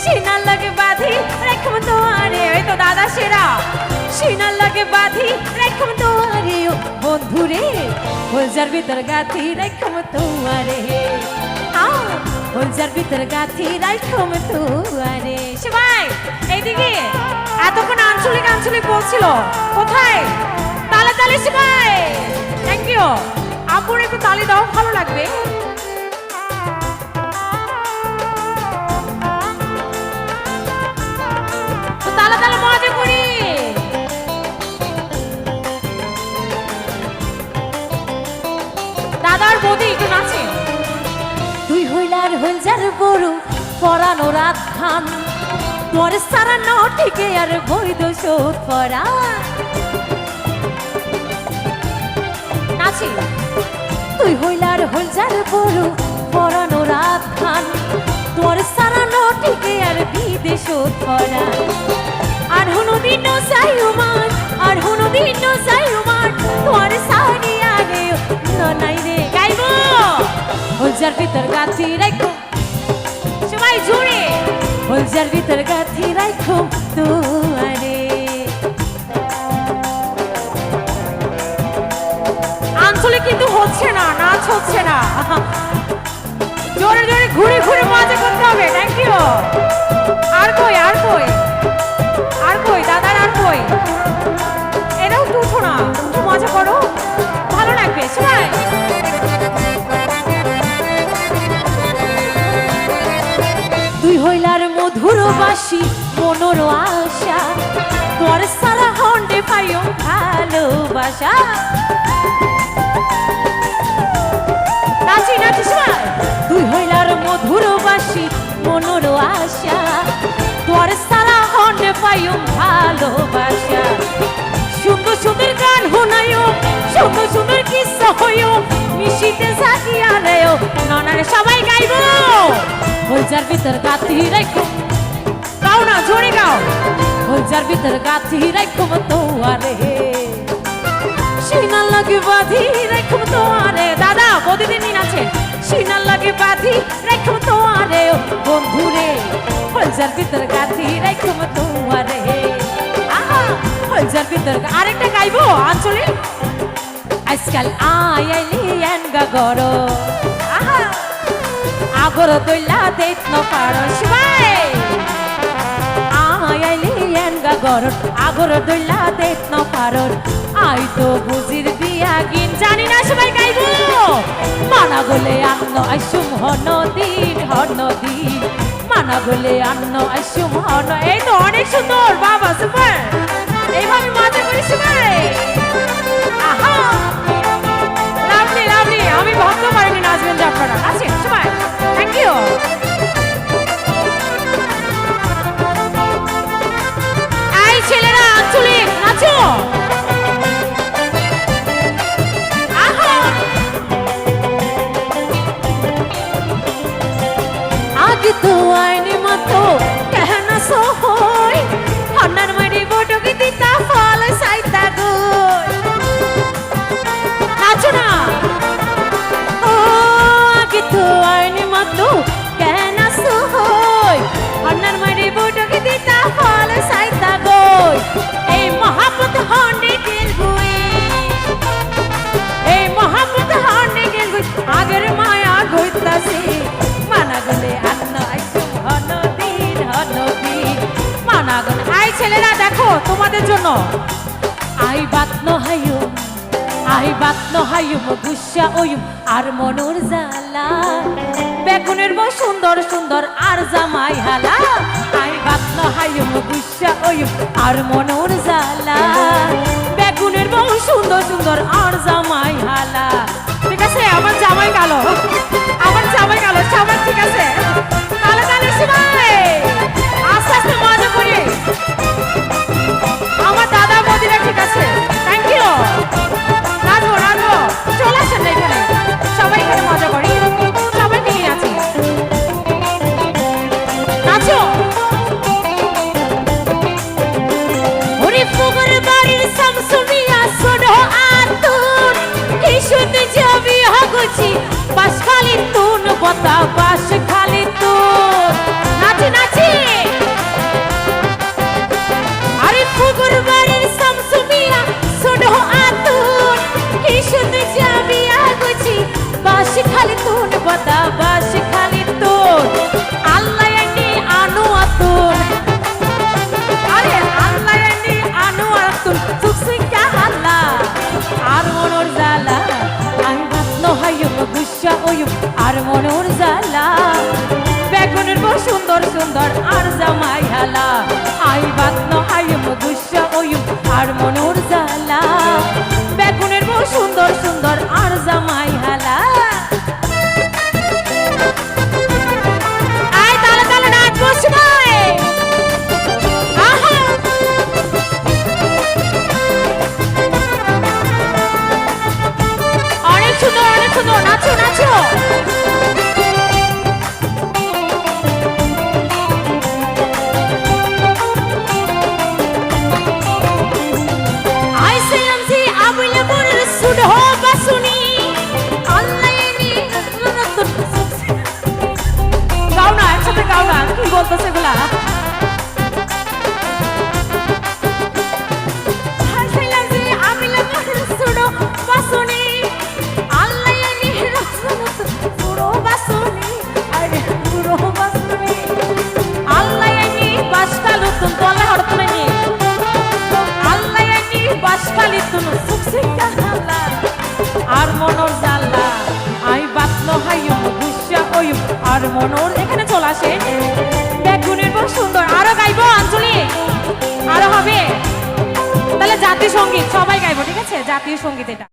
সিনার লাগে বাঁধি রাখব তোমারে ওই তো দাদা সেরা সিনার লাগে বাঁধি রাখব তোমারে বন্ধুরে হোলজার ভিতর গাথি রাখব তোমারে হোলজার ভিতর গাথি রাখব তোমারে সবাই এইদিকে এতক্ষণ আঞ্চলিক আঞ্চলিক বলছিল কোথায় তালে তালে সবাই থ্যাংক ইউ আপুর একটু তালি দাও ভালো লাগবে তো তালে তালে মজা করি দাদার বৌদি একটু নাচে তুই হইলার হইলজার বড় পরানো রাত খান তোর সারা নটিকে আর বৈধ শোধ পরা নাচি তুই হইলার হইলজার বড় পরানো রাত খান তোর সারা নটিকে আর বিদেশ শোধ পরা আর হনুদিন যাই উমান আর হনুদিন যাই উমান তোর সারি আগে নাই রে গাইব হইলজার ভিতর গাছি রাখো সবাই জোরে হোলজার ভিতর গাথি রাখো তোমারে আঞ্চলিক কিন্তু হচ্ছে না নাচ হচ্ছে না জোরে জোরে ঘুরে ঘুরে মজা করতে হবে থ্যাংক ইউ আর কই আর কই আর কই দাদার আর কই এরাও তো উঠো না একটু মজা করো ভালো লাগবে সবাই তুই হইলার মধুর বাসি মনোর আশা তোর সারা হন্ডে পাইও ভালোবাসা নাচি নাচি সবাই তুই হইলার মধুর বাসি মনোর আশা তোর সারা হন্ডে পাইও ভালোবাসা সুন্দর সুন্দর গান শোনায়ও সুন্দর সুন্দর কিস্সা হইও মিশিতে সাকিয়া নেও নানারে সবাই গাইব হোলজার ভিতর গাথি রাখো গাও না জোরে গাও হোলজার ভিতর গাথি রাখো তোমারে সিনার লাগে বাঁধি রাখো তোমারে দাদা প্রতিদিন আছে সিনার লাগে বাঁধি রাখো তোমারে বন্ধুরে হোলজার ভিতর গাথি রাখো তোমারে আহা হোলজার ভিতর আরেকটা গাইবো আঞ্চলিক আজকাল আইলি এনগা গরো আহা আগর দইলা দেত ন পারো সবাই আইলি এনগা গরো আগর দইলা দেত ন পারো আই তো বুজির বিয়া গিন জানি না সবাই গাইবো মানা গলে আন্ন আইসুম হনদিন মানা গলে আন্ন আইসুম হন এই তো অনেক সুন্দর বাবা সুপার এইভাবে মজা করি সবাই আহা লাভলি লাভলি আমি ভাবতে পারিনি নাচবেন যে আপনারা আছেন সবাই থ্যাংক ইউ এই ছেলেরা আঞ্চলিক নাচো আহা আগে তো আইনি মতো কেহনা সোহই হন্নার মারি বটকে দিতা ফল সাইতা গই নাচো না ও আগে তো আইনি মতো কেহনা সোহই হন্নার মারি বটকে দিতা ফল সাইতা গই এই মহাপত হন্ডে গেল গই এই মহাপত হন্ডে গেল গই আগের মায়া গইতাছে মানা গলে আন্ন আইসুম হনদিন মানা গলে আই ছেলেরা দেখো তোমাদের জন্য আই বাত নহাইম গুসা ওইম আর মনোর জালা বেগুনের বউ সুন্দর সুন্দর আর জামাই হালা আই বাত নহাইম গুসা ওইম আর মনোর জালা বেগুনের বউ সুন্দর সুন্দর আর জামাই হালা ঠিক আছে আমার জামাই কালো সবাই ঠিক আছে তাহলে তাহলে সবাই আস্তে আস্তে মজা করি আমার দাদা বৌদিরা ঠিক আছে থ্যাংক ইউ রাজবো চলে আসেন না এখানে সবাই এখানে মজা করি সবাই নিয়ে আছি নাচো ওরে পুকুর বাড়ির শামসুমিয়া শোনো আতুন কি শুনতে যাবি হগুছি বাস খালি তুন বতা বাস খালি তুন নাচি নাচি সুন্দর সুন্দর আর জামাই হালা আই বাতন হাইম গুস্সা ওয়ুম আর মনোর জালা বেগুনের বউ সুন্দর সুন্দর আর জামাই হালা আয় তালে তালে নাচবো সবাই আহা অনেক সুন্দর নাচো নাচো বলতেছে গুলা আর মনোর জাল্লা আই বাতলো হাইম গুস্সা ওয়ুম আর মনোর এখানে চলে আসে বেগুনের বউ সুন্দর আরো গাইবো আঞ্চলিক আরো হবে তাহলে জাতীয় সঙ্গীত সবাই গাইবো ঠিক আছে জাতীয় সঙ্গীত এটা